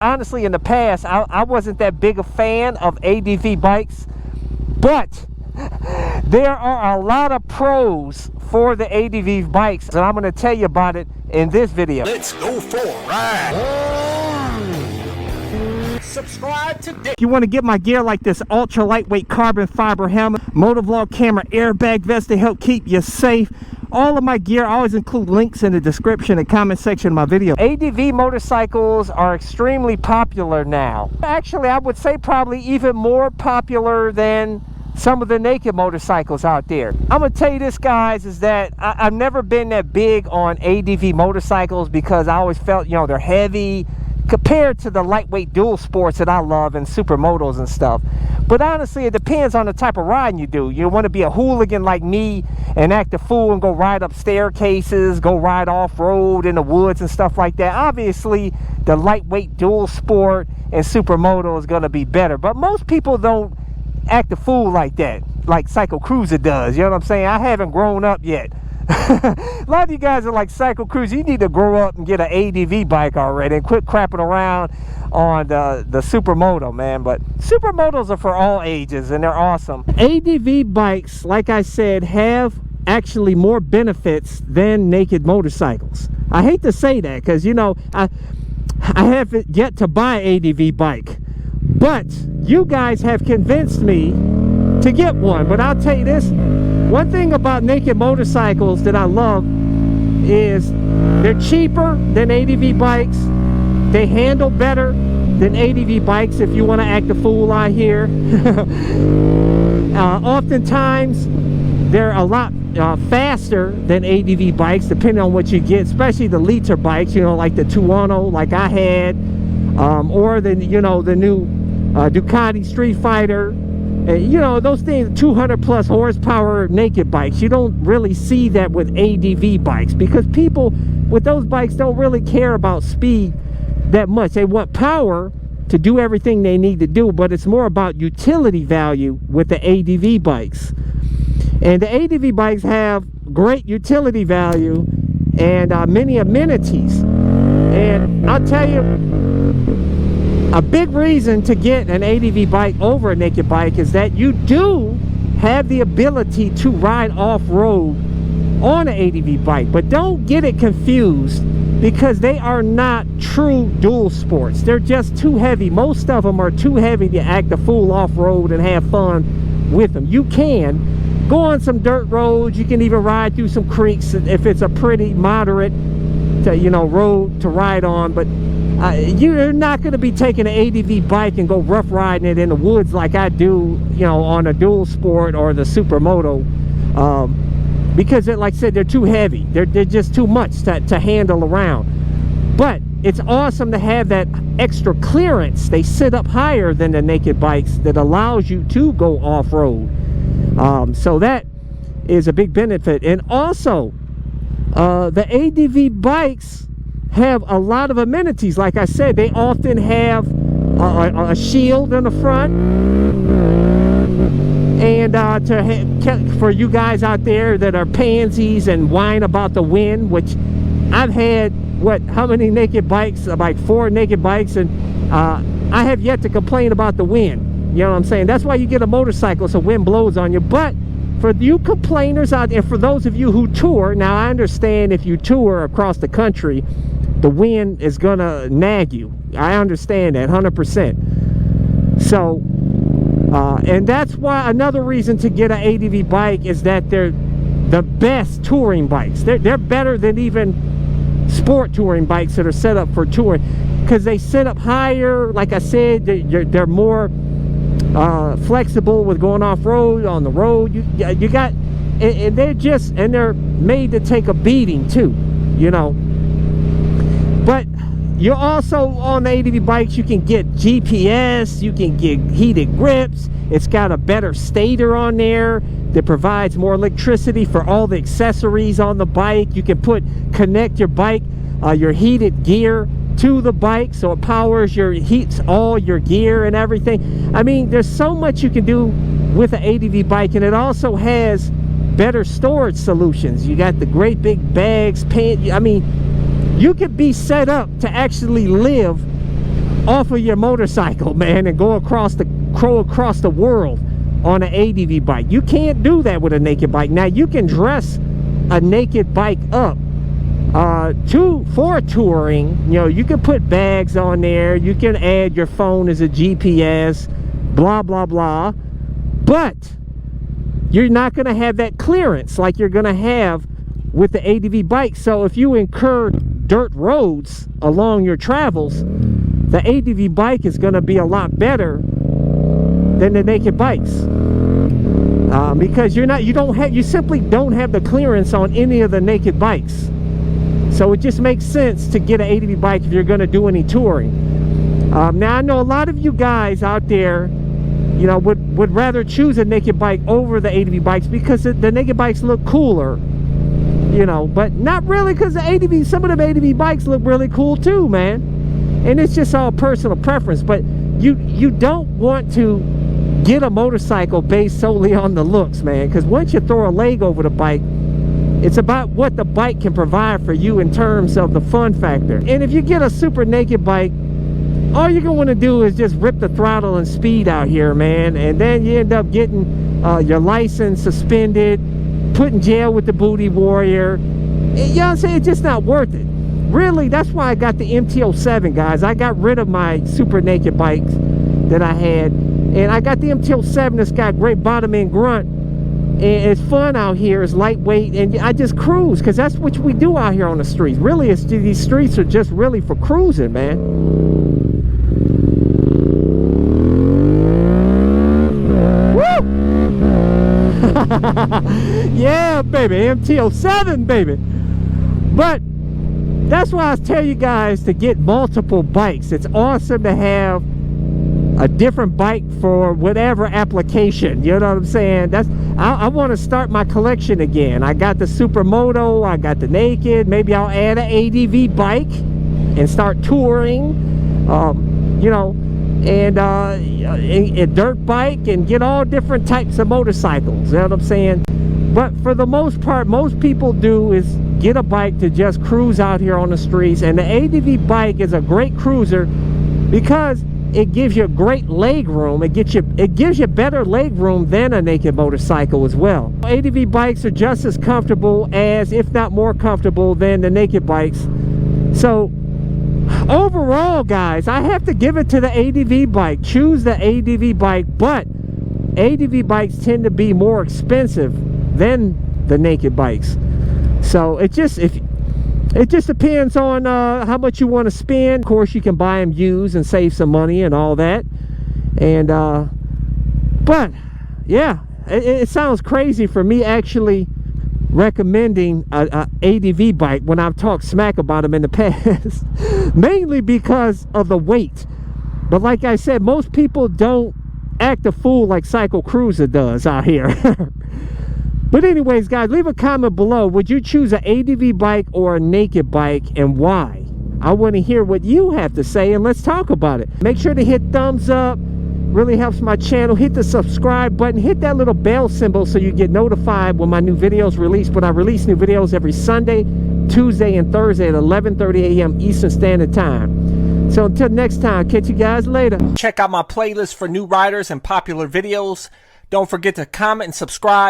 Honestly, in the past, I wasn't that big a fan of ADV bikes, but there are a lot of pros for the ADV bikes, and I'm going to tell you about it in this video. Let's go for a ride. Subscribe today. If you want to get my gear like this ultra lightweight carbon fiber helmet, motovlog camera, airbag vest to help keep you safe, all of my gear, I always include links in the description and comment section of my video. ADV motorcycles are extremely popular now. Actually, I would say probably even more popular than some of the naked motorcycles out there. I'm gonna tell you this, guys, is that I've never been that big on ADV motorcycles because I always felt, you know, they're heavy compared to the lightweight dual sports that I love and supermotos and stuff. But honestly, it depends on the type of riding you do. You want to be a hooligan like me and act a fool and go ride up staircases, go ride off-road in the woods and stuff like that. Obviously, the lightweight dual sport and supermoto is going to be better. But most people don't act a fool like that, like Psycho Cruiser does. You know what I'm saying? I haven't grown up yet. A lot of you guys are like Psycho Cruiser. You need to grow up and get an ADV bike already and quit crapping around on the supermoto, man. But supermotos are for all ages and they're awesome. ADV bikes, like I said, have actually more benefits than naked motorcycles. I hate to say that because, you know, I haven't yet to buy an ADV bike, but you guys have convinced me to get one. But I'll tell you this, one thing about naked motorcycles that I love is they're cheaper than ADV bikes. They handle better than ADV bikes if you want to act a fool out here. Oftentimes, they're a lot faster than ADV bikes, depending on what you get, especially the liter bikes, you know, like the Tuono, like I had, or the, you know, the new Ducati Street Fighter. You know, those things, 200 plus horsepower naked bikes. You don't really see that with ADV bikes because people with those bikes don't really care about speed that much. They want power to do everything they need to do, but it's more about utility value with the ADV bikes. And the ADV bikes have great utility value and many amenities. And I'll tell you, a big reason to get an ADV bike over a naked bike is that you do have the ability to ride off-road on an ADV bike. But don't get it confused because they are not true dual sports. They're just too heavy. Most of them are too heavy to act a fool off-road and have fun with them. You can go on some dirt roads. You can even ride through some creeks if it's a pretty moderate road to ride on. But you're not going to be taking an ADV bike and go rough riding it in the woods like I do, you know, on a dual sport or the supermoto, because like I said, they're too heavy. They're just too much to handle around. But it's awesome to have that extra clearance. They sit up higher than the naked bikes that allows you to go off-road. So that is a big benefit. And also, the ADV bikes have a lot of amenities. Like I said, they often have a shield in the front, and for you guys out there that are pansies and whine about the wind, which I've had how many naked bikes, like 4 naked bikes, and I have yet to complain about the wind. You know what I'm saying? That's why you get a motorcycle, so wind blows on you. But for you complainers out there, for those of you who tour, now I understand if you tour across the country, the wind is gonna nag you. I understand that 100%. So, and that's why another reason to get an ADV bike is that they're the best touring bikes. They're better than even sport touring bikes that are set up for touring, because they sit up higher. Like I said, they're more flexible with going off-road, on the road. You got, and they're made to take a beating too, you know. But you're also on the ADV bikes, you can get GPS, you can get heated grips. It's got a better stator on there that provides more electricity for all the accessories on the bike. You can connect your bike, your heated gear to the bike, so it heats all your gear and everything. I mean, there's so much you can do with an ADV bike, and it also has better storage solutions. You got the great big bags, I mean, you could be set up to actually live off of your motorcycle, man, and go across the world on an ADV bike. You can't do that with a naked bike. Now, you can dress a naked bike up for touring. You know, you can put bags on there, you can add your phone as a GPS, blah blah blah, but you're not going to have that clearance like you're going to have with the ADV bike. So if you incur dirt roads along your travels, the ADV bike is going to be a lot better than the naked bikes, because you simply don't have the clearance on any of the naked bikes. So it just makes sense to get an ADV bike if you're going to do any touring. Now, I know a lot of you guys out there, you know, would rather choose a naked bike over the ADV bikes because the naked bikes look cooler, you know, but not really, because some of the ADV bikes look really cool too, man. And it's just all personal preference. But you don't want to get a motorcycle based solely on the looks, man, because once you throw a leg over the bike, it's about what the bike can provide for you in terms of the fun factor. And if you get a super naked bike, all you're going to want to do is just rip the throttle and speed out here, man. And then you end up getting your license suspended, put in jail with the booty warrior. You know what I'm saying? It's just not worth it. Really, that's why I got the MT-07, guys. I got rid of my super naked bikes that I had, and I got the MT-07 that's got great bottom end grunt, and it's fun out here, it's lightweight, and I just cruise, because that's what we do out here on the streets. Really, these streets are just really for cruising, man. Woo! Yeah, baby, MT-07, baby. But that's why I tell you guys to get multiple bikes. It's awesome to have a different bike for whatever application. You know what I'm saying? I want to start my collection again. I got the Supermoto, I got the naked. Maybe I'll add an ADV bike and start touring. You know, and a dirt bike, and get all different types of motorcycles. You know what I'm saying? But for the most part, most people do is get a bike to just cruise out here on the streets. And the ADV bike is a great cruiser because it gives you great leg room. It gives you better leg room than a naked motorcycle as well. ADV bikes are just as comfortable as, if not more comfortable than, the naked bikes. So overall, guys, I have to give it to the ADV bike. Choose the ADV bike, but ADV bikes tend to be more expensive than the naked bikes. So it just depends on how much you want to spend. Of course, you can buy them used and save some money and all that. And but yeah, it sounds crazy for me actually recommending a ADV bike when I've talked smack about them in the past. Mainly because of the weight. But like I said, most people don't act a fool like Cycle Cruiser does out here. But anyways, guys, leave a comment below. Would you choose an ADV bike or a naked bike, and why? I want to hear what you have to say, and let's talk about it. Make sure to hit thumbs up. Really helps my channel. Hit the subscribe button. Hit that little bell symbol so you get notified when my new videos release. But I release new videos every Sunday, Tuesday, and Thursday at 11:30 a.m. Eastern Standard Time. So until next time, catch you guys later. Check out my playlist for new riders and popular videos. Don't forget to comment and subscribe.